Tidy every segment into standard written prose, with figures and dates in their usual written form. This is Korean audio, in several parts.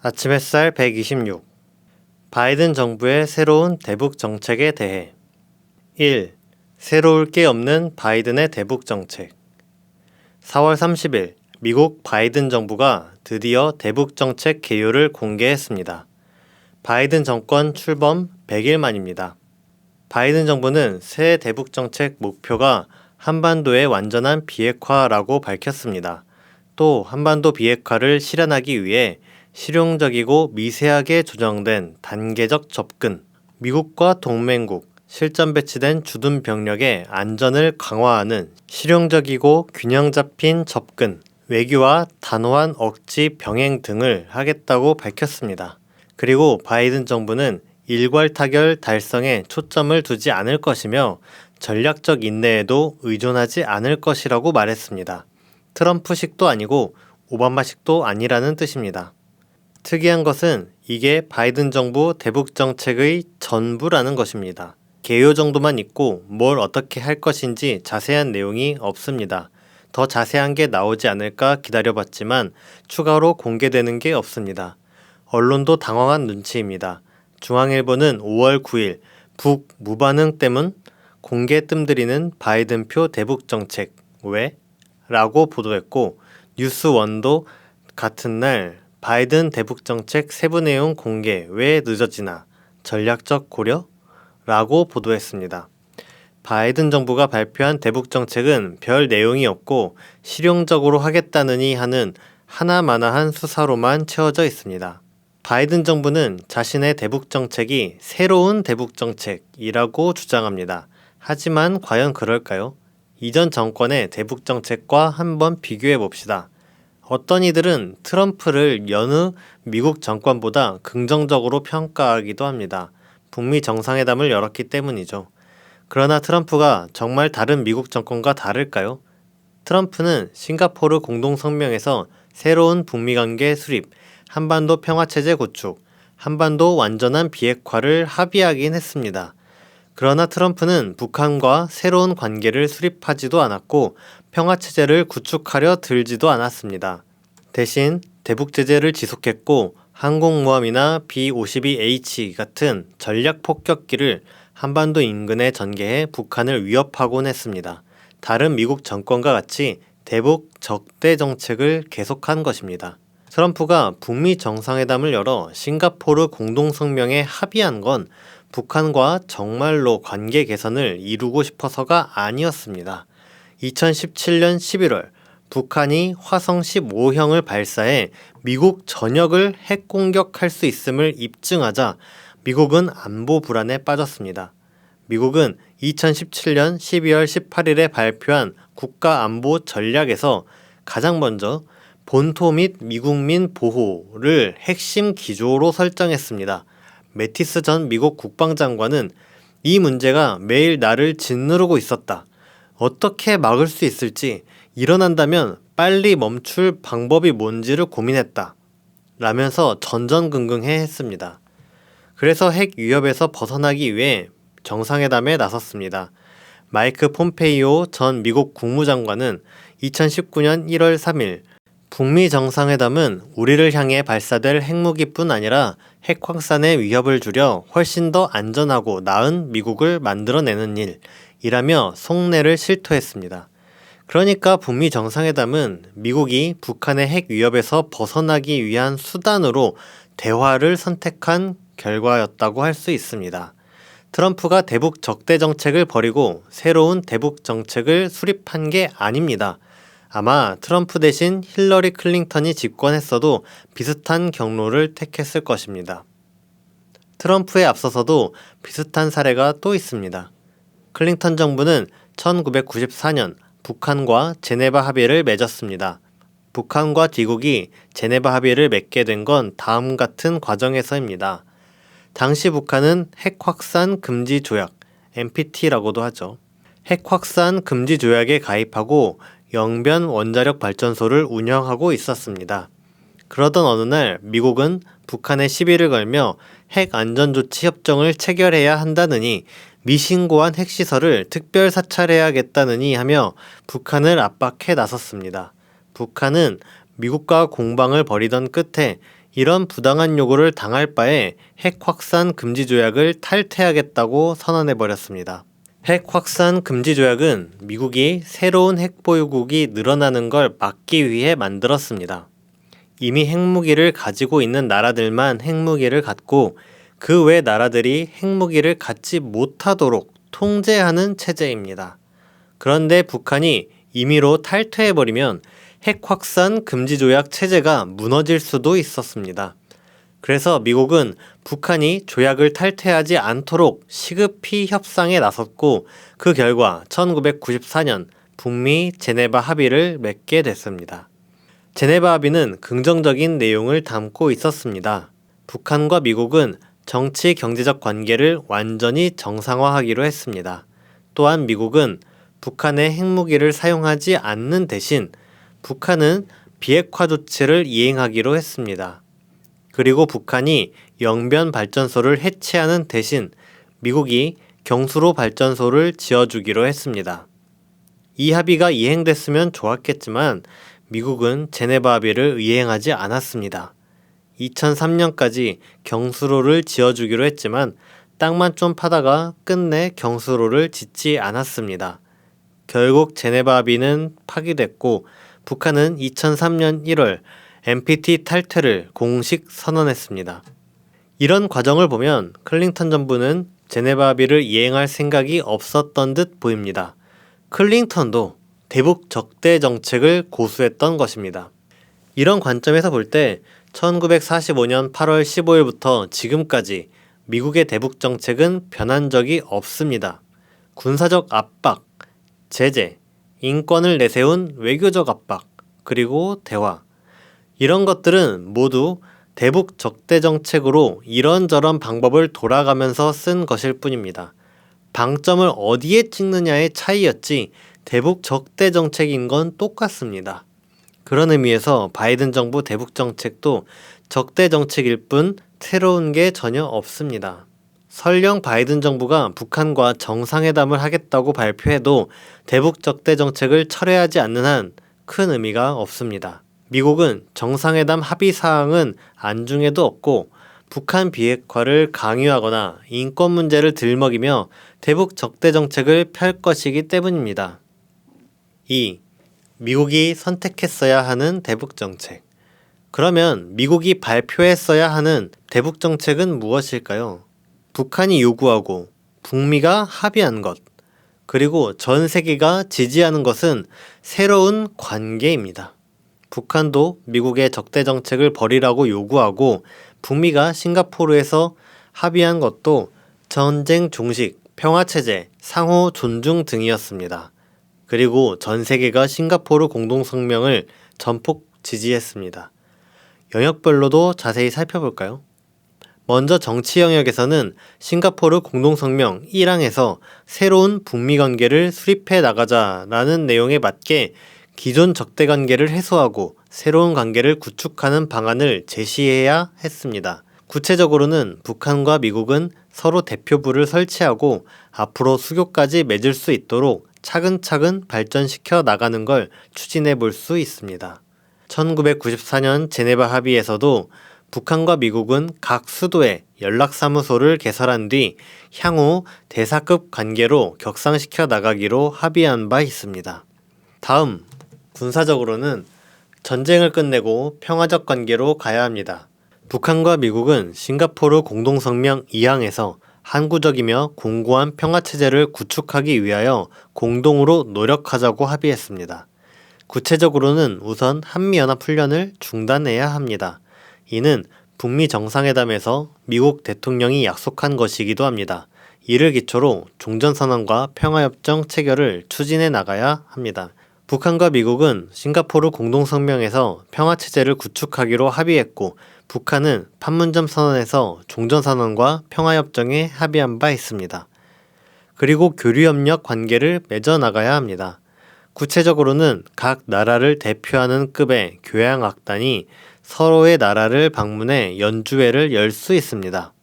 아침 햇살 126. 바이든 정부의 새로운 대북 정책에 대해. 1. 새로울 게 없는 바이든의 대북 정책. 4월 30일 미국 바이든 정부가 드디어 대북 정책 개요를 공개했습니다. 바이든 정권 출범 100일 만입니다. 바이든 정부는 새 대북 정책 목표가 한반도의 완전한 비핵화라고 밝혔습니다. 또 한반도 비핵화를 실현하기 위해 실용적이고 미세하게 조정된 단계적 접근, 미국과 동맹국, 실전 배치된 주둔 병력의 안전을 강화하는 실용적이고 균형 잡힌 접근, 외교와 단호한 억지 병행 등을 하겠다고 밝혔습니다. 그리고 바이든 정부는 일괄 타결 달성에 초점을 두지 않을 것이며 전략적 인내에도 의존하지 않을 것이라고 말했습니다. 트럼프식도 아니고 오바마식도 아니라는 뜻입니다. 특이한 것은 이게 바이든 정부 대북 정책의 전부라는 것입니다. 개요 정도만 있고 뭘 어떻게 할 것인지 자세한 내용이 없습니다. 더 자세한 게 나오지 않을까 기다려봤지만 추가로 공개되는 게 없습니다. 언론도 당황한 눈치입니다. 중앙일보는 5월 9일 북 무반응 때문 공개 뜸들이는 바이든표 대북 정책 왜? 라고 보도했고 뉴스원도 같은 날 바이든 대북 정책 세부 내용 공개 왜 늦어지나? 전략적 고려? 라고 보도했습니다. 바이든 정부가 발표한 대북 정책은 별 내용이 없고 실용적으로 하겠다느니 하는 하나마나한 수사로만 채워져 있습니다. 바이든 정부는 자신의 대북 정책이 새로운 대북 정책이라고 주장합니다. 하지만 과연 그럴까요? 이전 정권의 대북 정책과 한번 비교해 봅시다. 어떤 이들은 트럼프를 여느 미국 정권보다 긍정적으로 평가하기도 합니다. 북미 정상회담을 열었기 때문이죠. 그러나 트럼프가 정말 다른 미국 정권과 다를까요? 트럼프는 싱가포르 공동성명에서 새로운 북미 관계 수립, 한반도 평화체제 구축, 한반도 완전한 비핵화를 합의하긴 했습니다. 그러나 트럼프는 북한과 새로운 관계를 수립하지도 않았고 평화체제를 구축하려 들지도 않았습니다. 대신 대북제재를 지속했고 항공모함이나 B-52H 같은 전략 폭격기를 한반도 인근에 전개해 북한을 위협하곤 했습니다. 다른 미국 정권과 같이 대북 적대 정책을 계속한 것입니다. 트럼프가 북미 정상회담을 열어 싱가포르 공동성명에 합의한 건 북한과 정말로 관계 개선을 이루고 싶어서가 아니었습니다. 2017년 11월 북한이 화성 15형을 발사해 미국 전역을 핵 공격할 수 있음을 입증하자 미국은 안보 불안에 빠졌습니다. 미국은 2017년 12월 18일에 발표한 국가안보 전략에서 가장 먼저 본토 및 미국민 보호를 핵심 기조로 설정했습니다. 매티스 전 미국 국방장관은 이 문제가 매일 나를 짓누르고 있었다. 어떻게 막을 수 있을지 일어난다면 빨리 멈출 방법이 뭔지를 고민했다. 라면서 전전긍긍해 했습니다. 그래서 핵 위협에서 벗어나기 위해 정상회담에 나섰습니다. 마이크 폼페이오 전 미국 국무장관은 2019년 1월 3일 북미 정상회담은 우리를 향해 발사될 핵무기뿐 아니라 핵 확산의 위협을 줄여 훨씬 더 안전하고 나은 미국을 만들어내는 일이라며 속내를 실토했습니다. 그러니까 북미 정상회담은 미국이 북한의 핵 위협에서 벗어나기 위한 수단으로 대화를 선택한 결과였다고 할 수 있습니다. 트럼프가 대북 적대 정책을 버리고 새로운 대북 정책을 수립한 게 아닙니다. 아마 트럼프 대신 힐러리 클린턴이 집권했어도 비슷한 경로를 택했을 것입니다. 트럼프에 앞서서도 비슷한 사례가 또 있습니다. 클린턴 정부는 1994년 북한과 제네바 합의를 맺었습니다. 북한과 미국이 제네바 합의를 맺게 된 건 다음 같은 과정에서입니다. 당시 북한은 핵 확산 금지 조약, NPT라고도 하죠. 핵 확산 금지 조약에 가입하고 영변 원자력 발전소를 운영하고 있었습니다. 그러던 어느 날 미국은 북한에 시비를 걸며 핵 안전조치 협정을 체결해야 한다느니 미신고한 핵시설을 특별 사찰해야겠다느니 하며 북한을 압박해 나섰습니다. 북한은 미국과 공방을 벌이던 끝에 이런 부당한 요구를 당할 바에 핵 확산 금지 조약을 탈퇴하겠다고 선언해버렸습니다. 핵 확산 금지 조약은 미국이 새로운 핵 보유국이 늘어나는 걸 막기 위해 만들었습니다. 이미 핵무기를 가지고 있는 나라들만 핵무기를 갖고 그 외 나라들이 핵무기를 갖지 못하도록 통제하는 체제입니다. 그런데 북한이 임의로 탈퇴해버리면 핵 확산 금지 조약 체제가 무너질 수도 있었습니다. 그래서 미국은 북한이 조약을 탈퇴하지 않도록 시급히 협상에 나섰고 그 결과 1994년 북미 제네바 합의를 맺게 됐습니다. 제네바 합의는 긍정적인 내용을 담고 있었습니다. 북한과 미국은 정치 경제적 관계를 완전히 정상화하기로 했습니다. 또한 미국은 북한의 핵무기를 사용하지 않는 대신 북한은 비핵화 조치를 이행하기로 했습니다. 그리고 북한이 영변 발전소를 해체하는 대신 미국이 경수로 발전소를 지어주기로 했습니다. 이 합의가 이행됐으면 좋았겠지만 미국은 제네바 합의를 이행하지 않았습니다. 2003년까지 경수로를 지어주기로 했지만 땅만 좀 파다가 끝내 경수로를 짓지 않았습니다. 결국 제네바 합의는 파기됐고 북한은 2003년 1월 NPT 탈퇴를 공식 선언했습니다. 이런 과정을 보면 클링턴 정부는 제네바 합의를 이행할 생각이 없었던 듯 보입니다. 클링턴도 대북 적대 정책을 고수했던 것입니다. 이런 관점에서 볼 때 1945년 8월 15일부터 지금까지 미국의 대북 정책은 변한 적이 없습니다. 군사적 압박, 제재, 인권을 내세운 외교적 압박, 그리고 대화. 이런 것들은 모두 대북 적대 정책으로 이런저런 방법을 돌아가면서 쓴 것일 뿐입니다. 방점을 어디에 찍느냐의 차이였지 대북 적대 정책인 건 똑같습니다. 그런 의미에서 바이든 정부 대북 정책도 적대 정책일 뿐 새로운 게 전혀 없습니다. 설령 바이든 정부가 북한과 정상회담을 하겠다고 발표해도 대북 적대 정책을 철회하지 않는 한 큰 의미가 없습니다. 미국은 정상회담 합의 사항은 안중에도 없고 북한 비핵화를 강요하거나 인권 문제를 들먹이며 대북 적대 정책을 펼 것이기 때문입니다. 2. 미국이 선택했어야 하는 대북 정책. 그러면 미국이 발표했어야 하는 대북 정책은 무엇일까요? 북한이 요구하고 북미가 합의한 것, 그리고 전 세계가 지지하는 것은 새로운 관계입니다. 북한도 미국의 적대 정책을 버리라고 요구하고 북미가 싱가포르에서 합의한 것도 전쟁 종식, 평화체제, 상호 존중 등이었습니다. 그리고 전 세계가 싱가포르 공동성명을 전폭 지지했습니다. 영역별로도 자세히 살펴볼까요? 먼저 정치 영역에서는 싱가포르 공동성명 1항에서 새로운 북미 관계를 수립해 나가자라는 내용에 맞게 기존 적대 관계를 해소하고 새로운 관계를 구축하는 방안을 제시해야 했습니다. 구체적으로는 북한과 미국은 서로 대표부를 설치하고 앞으로 수교까지 맺을 수 있도록 차근차근 발전시켜 나가는 걸 추진해 볼 수 있습니다. 1994년 제네바 합의에서도 북한과 미국은 각 수도에 연락사무소를 개설한 뒤 향후 대사급 관계로 격상시켜 나가기로 합의한 바 있습니다. 다음, 군사적으로는 전쟁을 끝내고 평화적 관계로 가야 합니다. 북한과 미국은 싱가포르 공동성명 2항에서 항구적이며 공고한 평화체제를 구축하기 위하여 공동으로 노력하자고 합의했습니다. 구체적으로는 우선 한미연합훈련을 중단해야 합니다. 이는 북미 정상회담에서 미국 대통령이 약속한 것이기도 합니다. 이를 기초로 종전선언과 평화협정 체결을 추진해 나가야 합니다. 북한과 미국은 싱가포르 공동성명에서 평화체제를 구축하기로 합의했고 북한은 판문점 선언에서 종전선언과 평화협정에 합의한 바 있습니다. 그리고 교류협력 관계를 맺어나가야 합니다. 구체적으로는 각 나라를 대표하는 급의 교향악단이 서로의 나라를 방문해 연주회를 열 수 있습니다.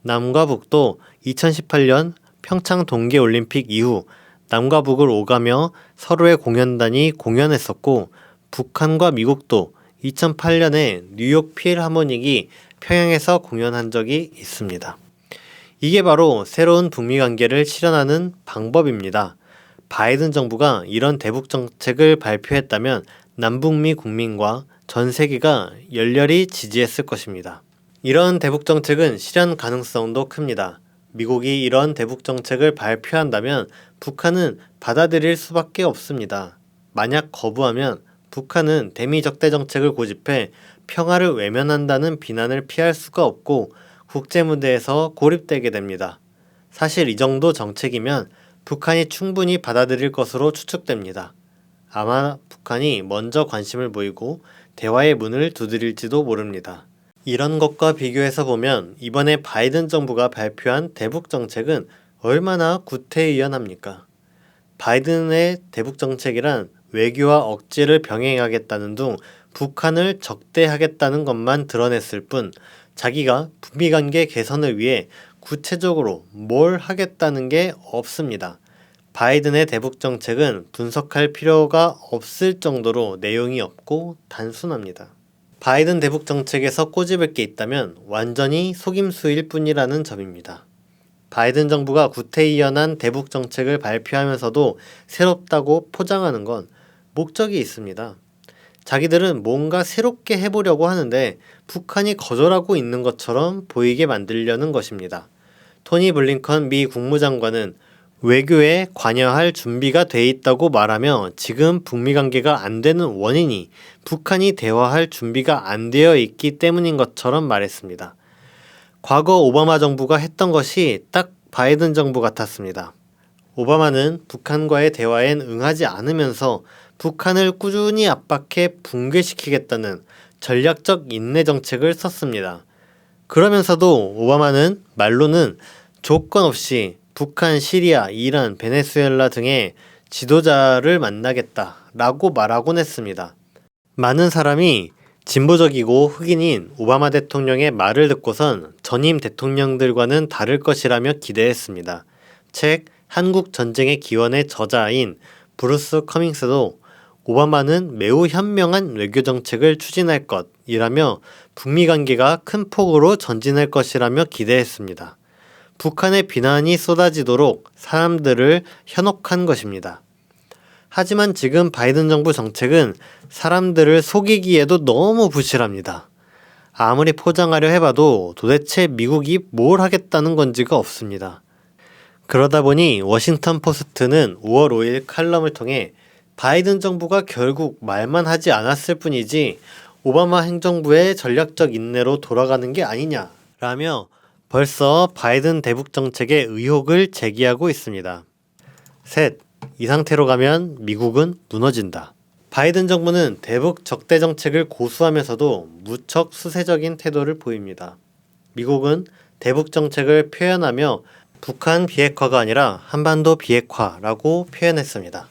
남과 북도 2018년 평창 동계올림픽 이후 남과 북을 오가며 서로의 공연단이 공연했었고, 북한과 미국도 2008년에 뉴욕 필하모닉이 평양에서 공연한 적이 있습니다. 이게 바로 새로운 북미 관계를 실현하는 방법입니다. 바이든 정부가 이런 대북 정책을 발표했다면 남북미 국민과 전 세계가 열렬히 지지했을 것입니다. 이런 대북 정책은 실현 가능성도 큽니다. 미국이 이런 대북 정책을 발표한다면 북한은 받아들일 수밖에 없습니다. 만약 거부하면 북한은 대미 적대 정책을 고집해 평화를 외면한다는 비난을 피할 수가 없고 국제 무대에서 고립되게 됩니다. 사실 이 정도 정책이면 북한이 충분히 받아들일 것으로 추측됩니다. 아마 북한이 먼저 관심을 보이고 대화의 문을 두드릴지도 모릅니다. 이런 것과 비교해서 보면 이번에 바이든 정부가 발표한 대북 정책은 얼마나 구태의연합니까? 바이든의 대북 정책이란 외교와 억지를 병행하겠다는 둥 북한을 적대하겠다는 것만 드러냈을 뿐 자기가 북미 관계 개선을 위해 구체적으로 뭘 하겠다는 게 없습니다. 바이든의 대북 정책은 분석할 필요가 없을 정도로 내용이 없고 단순합니다. 바이든 대북 정책에서 꼬집을 게 있다면 완전히 속임수일 뿐이라는 점입니다. 바이든 정부가 구태의연한 대북 정책을 발표하면서도 새롭다고 포장하는 건 목적이 있습니다. 자기들은 뭔가 새롭게 해보려고 하는데 북한이 거절하고 있는 것처럼 보이게 만들려는 것입니다. 토니 블링컨 미 국무장관은 외교에 관여할 준비가 돼 있다고 말하며 지금 북미 관계가 안 되는 원인이 북한이 대화할 준비가 안 되어 있기 때문인 것처럼 말했습니다. 과거 오바마 정부가 했던 것이 딱 바이든 정부 같았습니다. 오바마는 북한과의 대화엔 응하지 않으면서 북한을 꾸준히 압박해 붕괴시키겠다는 전략적 인내 정책을 썼습니다. 그러면서도 오바마는 말로는 조건 없이 북한, 시리아, 이란, 베네수엘라 등의 지도자를 만나겠다라고 말하곤 했습니다. 많은 사람이 진보적이고 흑인인 오바마 대통령의 말을 듣고선 전임 대통령들과는 다를 것이라며 기대했습니다. 책 한국 전쟁의 기원의 저자인 브루스 커밍스도 오바마는 매우 현명한 외교 정책을 추진할 것이라며 북미 관계가 큰 폭으로 전진할 것이라며 기대했습니다. 북한의 비난이 쏟아지도록 사람들을 현혹한 것입니다. 하지만 지금 바이든 정부 정책은 사람들을 속이기에도 너무 부실합니다. 아무리 포장하려 해봐도 도대체 미국이 뭘 하겠다는 건지가 없습니다. 그러다 보니 워싱턴 포스트는 5월 5일 칼럼을 통해 바이든 정부가 결국 말만 하지 않았을 뿐이지 오바마 행정부의 전략적 인내로 돌아가는 게 아니냐라며 벌써 바이든 대북 정책의 의혹을 제기하고 있습니다. 셋, 이 상태로 가면 미국은 무너진다. 바이든 정부는 대북 적대 정책을 고수하면서도 무척 수세적인 태도를 보입니다. 미국은 대북 정책을 표현하며 북한 비핵화가 아니라 한반도 비핵화라고 표현했습니다.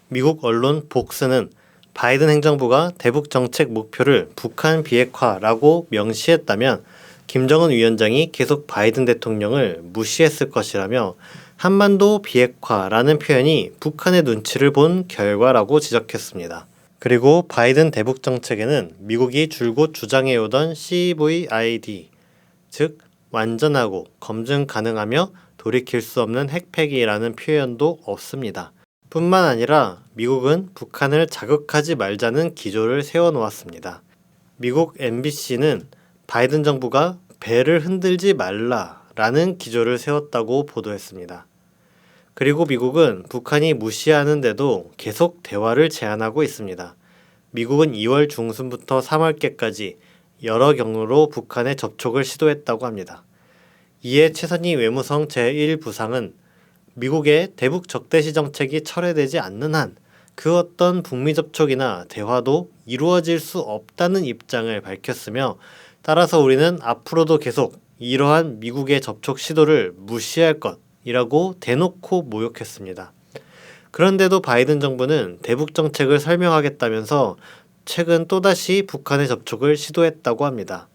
미국 언론 복스는 바이든 행정부가 대북 정책 목표를 북한 비핵화라고 명시했다면 김정은 위원장이 계속 바이든 대통령을 무시했을 것이라며 한반도 비핵화라는 표현이 북한의 눈치를 본 결과라고 지적했습니다. 그리고 바이든 대북 정책에는 미국이 줄곧 주장해오던 CVID, 즉 완전하고 검증 가능하며 돌이킬 수 없는 핵폐기라는 표현도 없습니다. 뿐만 아니라 미국은 북한을 자극하지 말자는 기조를 세워놓았습니다. 미국 MBC는 바이든 정부가 배를 흔들지 말라라는 기조를 세웠다고 보도했습니다. 그리고 미국은 북한이 무시하는데도 계속 대화를 제안하고 있습니다. 미국은 2월 중순부터 3월께까지 여러 경로로 북한의 접촉을 시도했다고 합니다. 이에 최선희 외무성 제1부상은 미국의 대북 적대시 정책이 철회되지 않는 한 그 어떤 북미 접촉이나 대화도 이루어질 수 없다는 입장을 밝혔으며 따라서 우리는 앞으로도 계속 이러한 미국의 접촉 시도를 무시할 것이라고 대놓고 모욕했습니다. 그런데도 바이든 정부는 대북 정책을 설명하겠다면서 최근 또다시 북한의 접촉을 시도했다고 합니다.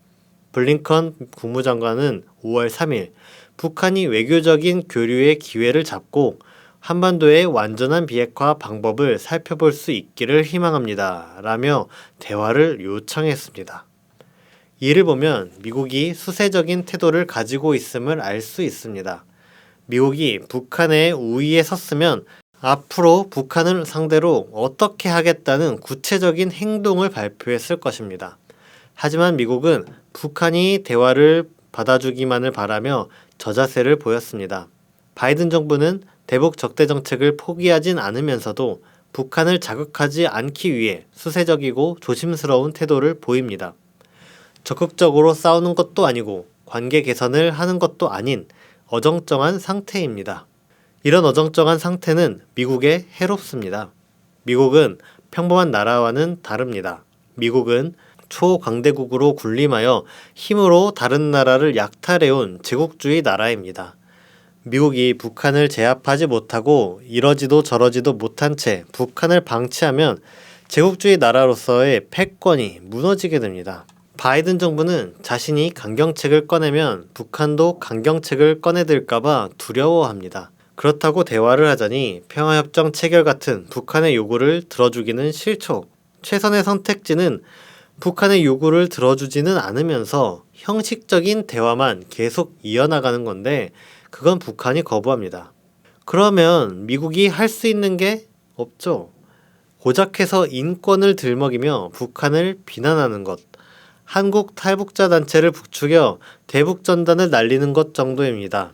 블링컨 국무장관은 5월 3일 북한이 외교적인 교류의 기회를 잡고 한반도의 완전한 비핵화 방법을 살펴볼 수 있기를 희망합니다. 라며 대화를 요청했습니다. 이를 보면 미국이 수세적인 태도를 가지고 있음을 알 수 있습니다. 미국이 북한의 우위에 섰으면 앞으로 북한을 상대로 어떻게 하겠다는 구체적인 행동을 발표했을 것입니다. 하지만 미국은 북한이 대화를 받아주기만을 바라며 저자세를 보였습니다. 바이든 정부는 대북 적대 정책을 포기하진 않으면서도 북한을 자극하지 않기 위해 수세적이고 조심스러운 태도를 보입니다. 적극적으로 싸우는 것도 아니고 관계 개선을 하는 것도 아닌 어정쩡한 상태입니다. 이런 어정쩡한 상태는 미국에 해롭습니다. 미국은 평범한 나라와는 다릅니다. 미국은 초강대국으로 군림하여 힘으로 다른 나라를 약탈해온 제국주의 나라입니다. 미국이 북한을 제압하지 못하고 이러지도 저러지도 못한 채 북한을 방치하면 제국주의 나라로서의 패권이 무너지게 됩니다. 바이든 정부는 자신이 강경책을 꺼내면 북한도 강경책을 꺼내들까봐 두려워합니다. 그렇다고 대화를 하자니 평화협정 체결 같은 북한의 요구를 들어주기는 싫죠. 최선의 선택지는 북한의 요구를 들어주지는 않으면서 형식적인 대화만 계속 이어나가는 건데 그건 북한이 거부합니다. 그러면 미국이 할 수 있는 게 없죠. 고작해서 인권을 들먹이며 북한을 비난하는 것, 한국 탈북자 단체를 부추겨 대북전단을 날리는 것 정도입니다.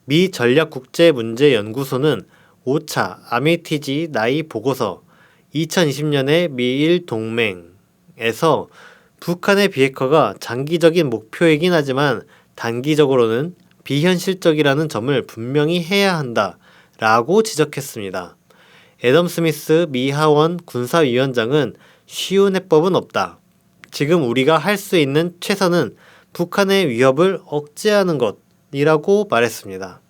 미 전략국제문제연구소는 오차 아미티지 나이 보고서 2020년의 미일 동맹에서 북한의 비핵화가 장기적인 목표이긴 하지만 단기적으로는 비현실적이라는 점을 분명히 해야 한다 라고 지적했습니다. 애덤 스미스 미 하원 군사위원장은 쉬운 해법은 없다. 지금 우리가 할 수 있는 최선은 북한의 위협을 억제하는 것이라고 말했습니다.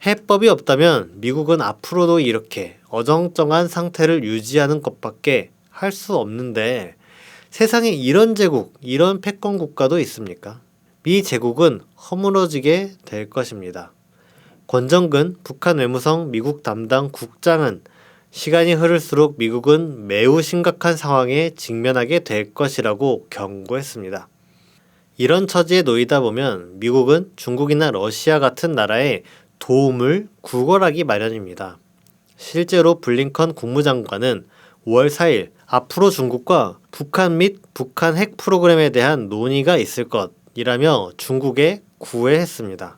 해법이 없다면 미국은 앞으로도 이렇게 어정쩡한 상태를 유지하는 것밖에 할 수 없는데 세상에 이런 제국, 이런 패권 국가도 있습니까? 미 제국은 허물어지게 될 것입니다. 권정근 북한 외무성 미국 담당 국장은 시간이 흐를수록 미국은 매우 심각한 상황에 직면하게 될 것이라고 경고했습니다. 이런 처지에 놓이다 보면 미국은 중국이나 러시아 같은 나라의 도움을 구걸하기 마련입니다. 실제로 블링컨 국무장관은 5월 4일 앞으로 중국과 북한 및 북한 핵 프로그램에 대한 논의가 있을 것이라며 중국에 구애했습니다.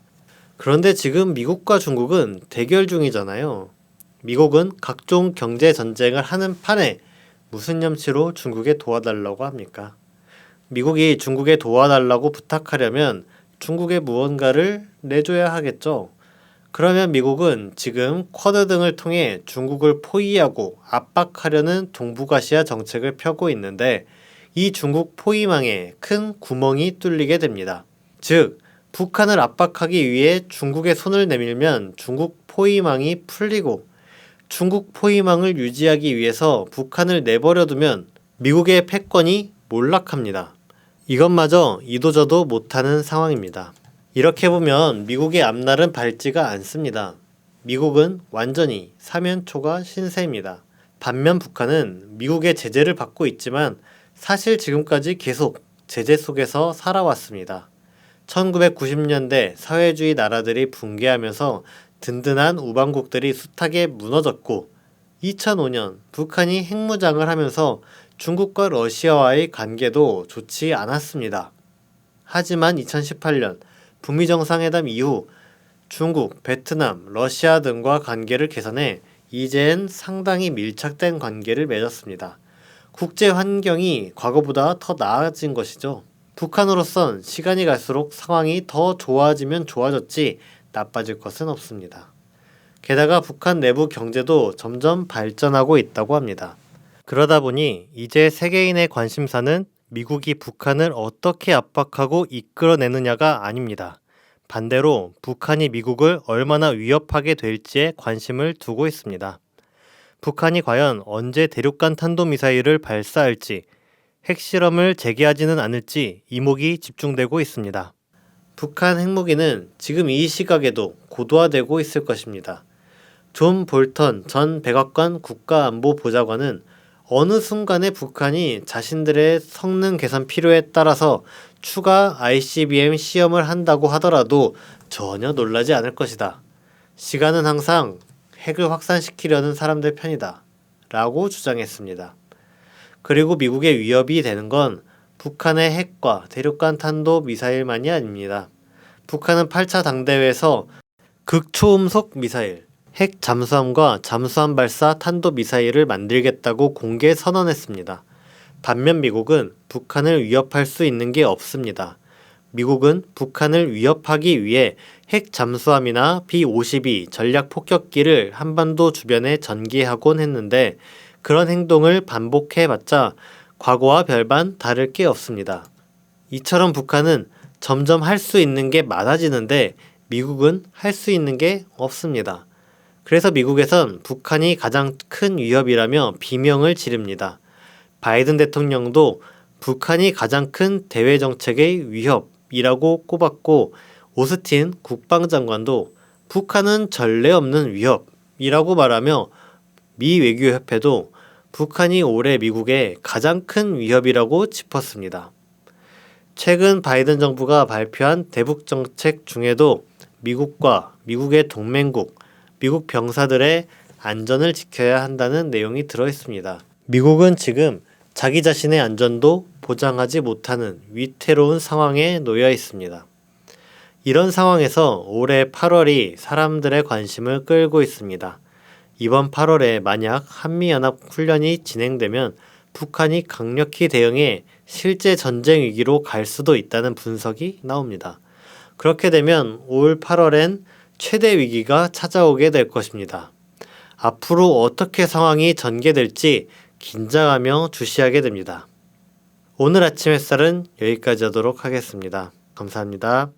그런데 지금 미국과 중국은 대결 중이잖아요. 미국은 각종 경제 전쟁을 하는 판에 무슨 염치로 중국에 도와달라고 합니까? 미국이 중국에 도와달라고 부탁하려면 중국에 무언가를 내줘야 하겠죠. 그러면 미국은 지금 쿼드 등을 통해 중국을 포위하고 압박하려는 동북아시아 정책을 펴고 있는데 이 중국 포위망에 큰 구멍이 뚫리게 됩니다. 즉, 북한을 압박하기 위해 중국에 손을 내밀면 중국 포위망이 풀리고 중국 포위망을 유지하기 위해서 북한을 내버려두면 미국의 패권이 몰락합니다. 이것마저 이도저도 못하는 상황입니다. 이렇게 보면 미국의 앞날은 밝지가 않습니다. 미국은 완전히 사면초가 신세입니다. 반면 북한은 미국의 제재를 받고 있지만 사실 지금까지 계속 제재 속에서 살아왔습니다. 1990년대 사회주의 나라들이 붕괴하면서 든든한 우방국들이 숱하게 무너졌고 2005년 북한이 핵무장을 하면서 중국과 러시아와의 관계도 좋지 않았습니다. 하지만 2018년 북미 정상회담 이후 중국, 베트남, 러시아 등과 관계를 개선해 이젠 상당히 밀착된 관계를 맺었습니다. 국제 환경이 과거보다 더 나아진 것이죠. 북한으로선 시간이 갈수록 상황이 더 좋아지면 좋아졌지 나빠질 것은 없습니다. 게다가 북한 내부 경제도 점점 발전하고 있다고 합니다. 그러다 보니 이제 세계인의 관심사는 미국이 북한을 어떻게 압박하고 이끌어내느냐가 아닙니다. 반대로 북한이 미국을 얼마나 위협하게 될지에 관심을 두고 있습니다. 북한이 과연 언제 대륙간 탄도미사일을 발사할지, 핵실험을 재개하지는 않을지 이목이 집중되고 있습니다. 북한 핵무기는 지금 이 시각에도 고도화되고 있을 것입니다. 존 볼턴 전 백악관 국가안보보좌관은 어느 순간에 북한이 자신들의 성능 개선 필요에 따라서 추가 ICBM 시험을 한다고 하더라도 전혀 놀라지 않을 것이다. 시간은 항상 핵을 확산시키려는 사람들 편이다. 라고 주장했습니다. 그리고 미국의 위협이 되는 건 북한의 핵과 대륙간 탄도 미사일만이 아닙니다. 북한은 8차 당대회에서 극초음속 미사일, 핵 잠수함과 잠수함 발사 탄도미사일을 만들겠다고 공개 선언했습니다. 반면 미국은 북한을 위협할 수 있는 게 없습니다. 미국은 북한을 위협하기 위해 핵 잠수함이나 B-52 전략 폭격기를 한반도 주변에 전개하곤 했는데 그런 행동을 반복해봤자 과거와 별반 다를 게 없습니다. 이처럼 북한은 점점 할 수 있는 게 많아지는데 미국은 할 수 있는 게 없습니다. 그래서 미국에선 북한이 가장 큰 위협이라며 비명을 지릅니다. 바이든 대통령도 북한이 가장 큰 대외 정책의 위협이라고 꼽았고 오스틴 국방장관도 북한은 전례 없는 위협이라고 말하며 미 외교협회도 북한이 올해 미국의 가장 큰 위협이라고 짚었습니다. 최근 바이든 정부가 발표한 대북 정책 중에도 미국과 미국의 동맹국, 미국 병사들의 안전을 지켜야 한다는 내용이 들어 있습니다. 미국은 지금 자기 자신의 안전도 보장하지 못하는 위태로운 상황에 놓여 있습니다. 이런 상황에서 올해 8월이 사람들의 관심을 끌고 있습니다. 이번 8월에 만약 한미연합 훈련이 진행되면 북한이 강력히 대응해 실제 전쟁 위기로 갈 수도 있다는 분석이 나옵니다. 그렇게 되면 올 8월엔 최대 위기가 찾아오게 될 것입니다. 앞으로 어떻게 상황이 전개될지 긴장하며 주시하게 됩니다. 오늘 아침 햇살은 여기까지 하도록 하겠습니다. 감사합니다.